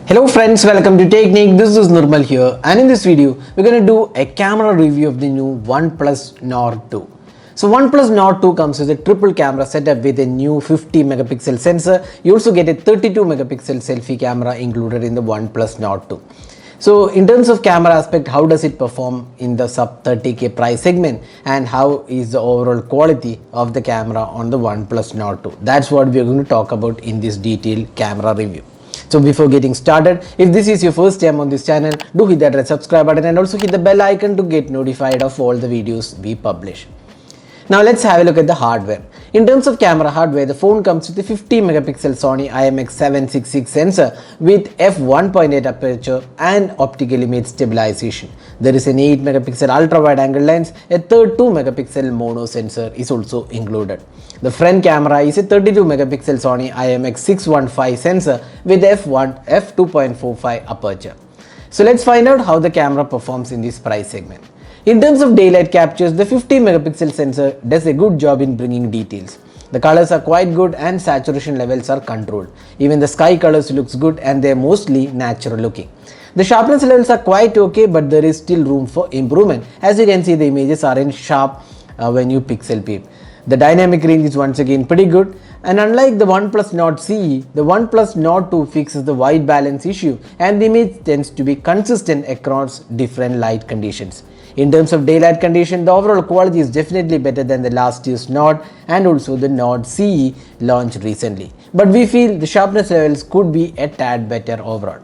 Hello friends, welcome to Technique. This is Nirmal here, and in this video we're going to do a camera review of the new OnePlus Nord 2. So OnePlus Nord 2 comes with a triple camera setup with a new 50 megapixel sensor. You also get a 32 megapixel selfie camera included in the OnePlus Nord 2. So in terms of camera aspect, how does it perform in the sub 30k price segment, and how is the overall quality of the camera on the OnePlus Nord 2? That's what we're going to talk about in this detailed camera review. So before getting started, if this is your first time on this channel, do hit that red subscribe button and also hit the bell icon to get notified of all the videos we publish. Now let's have a look at the hardware. In terms of camera hardware, the phone comes with a 50 megapixel Sony IMX766 sensor with f1.8 aperture and optical image stabilization. There is an 8 megapixel ultra wide angle lens. A third 2 megapixel mono sensor is also included. The front camera is a 32 megapixel Sony IMX615 sensor with f2.45 aperture. So let's find out how the camera performs in this price segment. In terms of daylight captures, the 50 megapixel sensor does a good job in bringing details. The colors are quite good and saturation levels are controlled. Even the sky colors looks good and they are mostly natural looking. The sharpness levels are quite okay, but there is still room for improvement. As you can see, the images aren't sharp when you pixel peep. The dynamic range is once again pretty good, and unlike the OnePlus Nord CE, the OnePlus Nord 2 fixes the white balance issue and the image tends to be consistent across different light conditions. In terms of daylight condition, the overall quality is definitely better than the last year's Nord and also the Nord CE launched recently. But we feel the sharpness levels could be a tad better overall.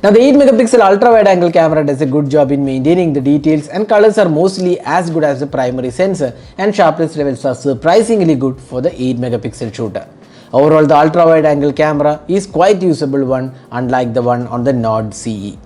Now the 8 megapixel ultra wide angle camera does a good job in maintaining the details, and colors are mostly as good as the primary sensor, and sharpness levels are surprisingly good for the 8 megapixel shooter. Overall, the ultra wide angle camera is quite usable one, unlike the one on the Nord CE.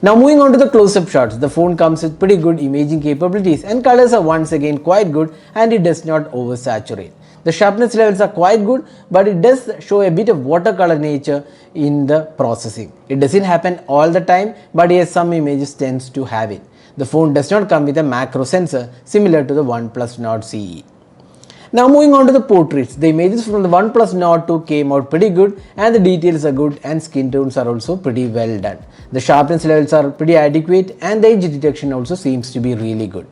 Now moving on to the close-up shots, the phone comes with pretty good imaging capabilities and colors are once again quite good, and it does not oversaturate. The sharpness levels are quite good, but it does show a bit of watercolor nature in the processing. It doesn't happen all the time, but yes, some images tends to have it. The phone does not come with a macro sensor similar to the OnePlus Nord CE. Now moving on to the portraits, the images from the OnePlus Nord 2 came out pretty good, and the details are good and skin tones are also pretty well done. The sharpness levels are pretty adequate and the edge detection also seems to be really good.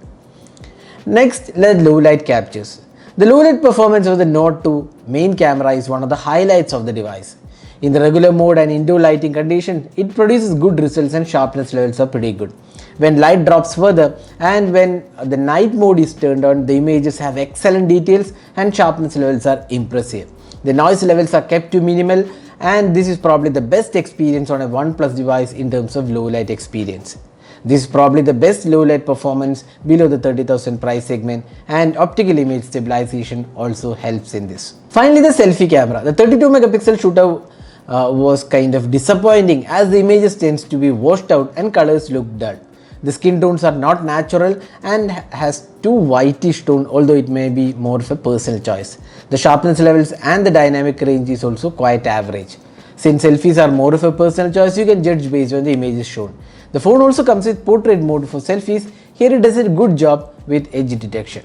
Next, the low light captures. The low light performance of the Nord 2 main camera is one of the highlights of the device. In the regular mode and indoor lighting condition, it produces good results and sharpness levels are pretty good. When light drops further and when the night mode is turned on, the images have excellent details and sharpness levels are impressive. The noise levels are kept to minimal, and this is probably the best experience on a OnePlus device in terms of low light experience. This is probably the best low light performance below the 30,000 price segment, and optical image stabilization also helps in this. Finally, the selfie camera. The 32 megapixel shooter was kind of disappointing as the images tends to be washed out and colors look dull. The skin tones are not natural and has too whitish tone, although it may be more of a personal choice. The sharpness levels and the dynamic range is also quite average. Since selfies are more of a personal choice, you can judge based on the images shown. The phone also comes with portrait mode for selfies. Here it does a good job with edge detection.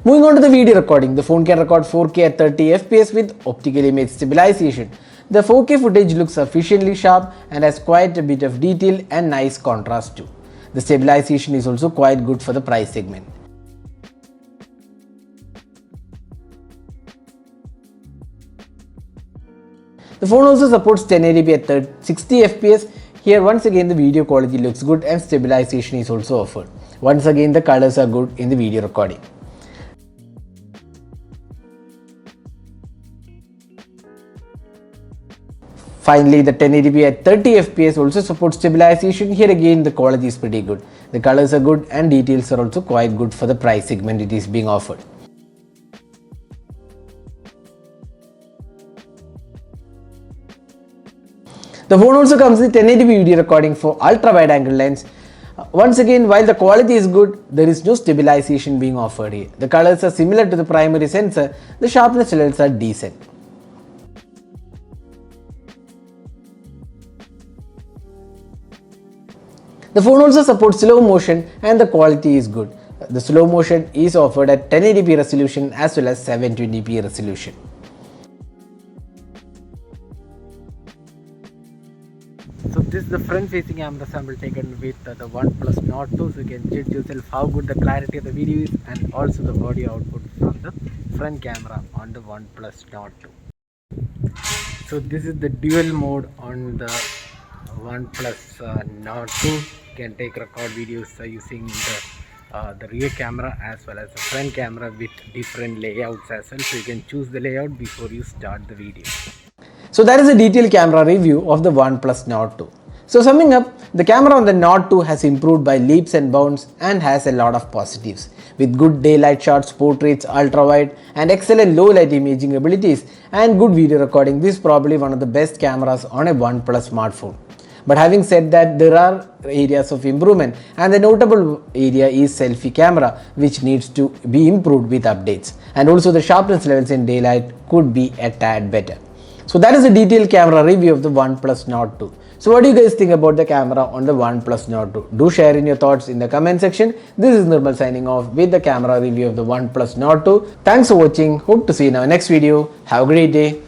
Moving on to the video recording, the phone can record 4K at 30 FPS with optical image stabilization. The 4K footage looks sufficiently sharp and has quite a bit of detail and nice contrast too. The stabilization is also quite good for the price segment. The phone also supports 1080p at 60 FPS. Here once again the video quality looks good and stabilization is also offered. Once again the colors are good in the video recording. Finally, the 1080p at 30 FPS also supports stabilization. Here again the quality is pretty good. The colors are good and details are also quite good for the price segment it is being offered. The phone also comes with 1080p video recording for ultra wide angle lens. Once again, while the quality is good, there is no stabilization being offered here. The colors are similar to the primary sensor. The sharpness levels are decent. The phone also supports slow motion and the quality is good. The slow motion is offered at 1080p resolution as well as 720p resolution. is the front facing camera sample taken with the OnePlus Nord 2, so you can judge yourself how good the clarity of the video is and also the audio output from the front camera on the OnePlus Nord 2. So this is the dual mode on the OnePlus Nord 2. You can take record videos using the rear camera as well as the front camera with different layouts as well, so you can choose the layout before you start the video. So that is a detailed camera review of the OnePlus Nord 2. So summing up, the camera on the Nord 2 has improved by leaps and bounds and has a lot of positives. With good daylight shots, portraits, ultra-wide and excellent low-light imaging abilities and good video recording, this is probably one of the best cameras on a OnePlus smartphone. But having said that, there are areas of improvement, and the notable area is selfie camera, which needs to be improved with updates, and also the sharpness levels in daylight could be a tad better. So that is a detailed camera review of the OnePlus Nord 2. So what do you guys think about the camera on the OnePlus Nord 2? Do share in your thoughts in the comment section. This is Nirmal signing off with the camera review of the OnePlus Nord 2. Thanks for watching. Hope to see you in our next video. Have a great day.